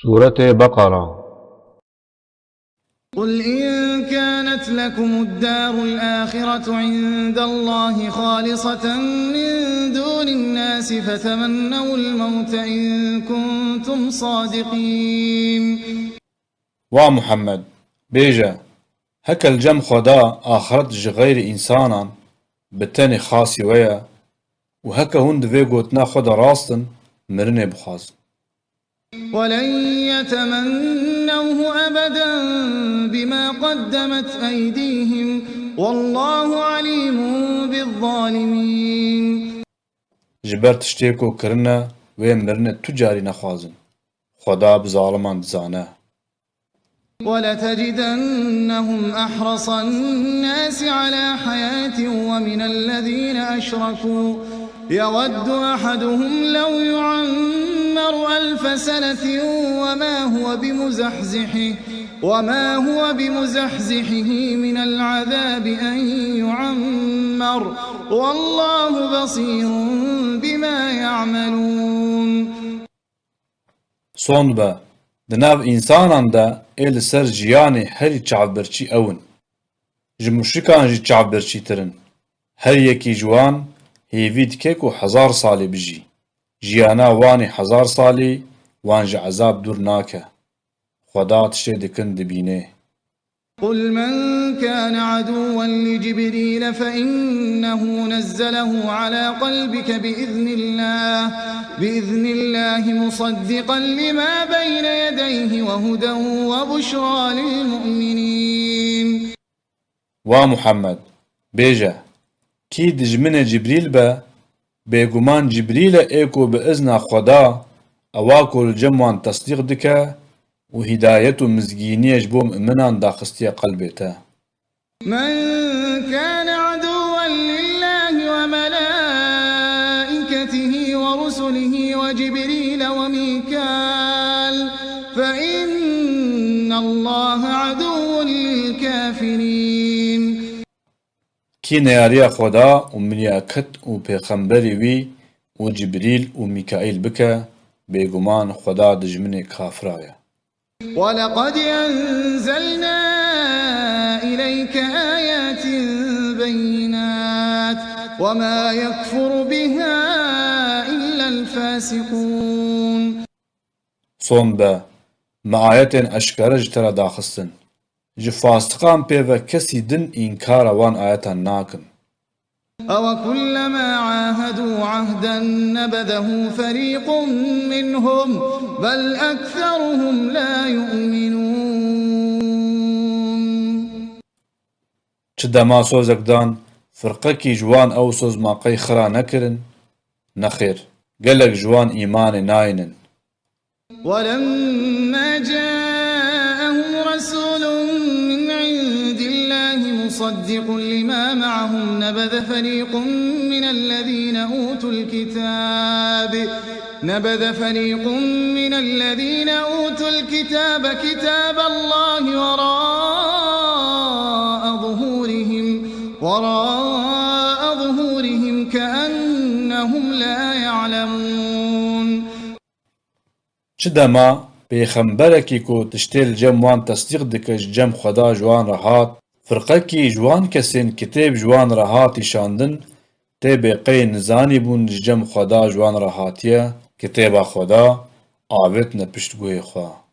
سورة بقرة. قل إن كانت لكم الدار الآخرة عند الله خالصة من دون الناس فتمنوا الموت إن كنتم صادقين. محمد بيجا هكا الجم خدا آخرت غير إنسانا بالتاني خاصي ويا وهكا هند في قوتنا خدا راستن مرني بخاز ولن يتمنوه أبدا بما قدمت أيديهم والله عليم بالظالمين. جبر تشتيكو كرنا ومرنة تجاري نخوازن خدا بظالمان دزانه. ولتجدنهم أحرص الناس على حياة ومن الذين أشركوا يود أحدهم لو يعمر 1000 سنة وما هو بمزحزحه من العذاب أن يعمر والله بصير بما يعملون. صون دناف إنسانان دا إل سر جياني هري چعبرچي أون جمشركان جي چعبرچي ترن هر يكي جوان هيفيد كيكو 1000 سالي بجي جيانا واني 1000 سالي وانج عذاب دور ناكه خدا تشتي دكن دبينه. قل من كان عدوا لجبريل فإنه نزله على قلبك بإذن الله مصدقا لما بين يديه وهدى وبشرى للمؤمنين. محمد بيجا كي دجمن جبريل بيقومان جبريل ايكو بإذن خدا اواكو الجموان تصديق دكا وهداية مزجينيش بوم امنان داخستيا قلبيتا. من كان عدوا لله وملائكته ورسله وجبريل وميكال فإن الله عدو للكافرين. كي نياريا خدا وملياكت وبيغمبري وي وجبريل وميكائيل بكا بيقومان خدا دجمني كافرايا. ولقد أنزلنا إليك آيات بينات وما يكفر بها إلا الفاسقون. صون ما آياتين أشكارج ترى داخستن جفاستقان بيفا كسي دن إنكار وان آياتان ناكن. أو كلما عاهدوا عهدا نبذه فريق منهم بل أكثرهم لا يؤمنون. چدما سوزك دان فرقكي جوان أو سوز ما قي خرا نكرن نخير قلق جوان إيمان ناينن. ولما جاءهم رسول من عند الله مصدق لما معهم نبذ فريق من الذين أوتوا الكتاب كتاب الله وراء ظهورهم كأنهم لا يعلمون. چدما پیغمبرکی کو تشتیل جموان تصدیق دکش جم خدا جوان رهات فرقکی جوان کسین کتاب جوان رهاتی شاندن تی بقی نزانی بون جم خدا جوان رهاتیه کتاب خدا آوت نپشتگوی خواه.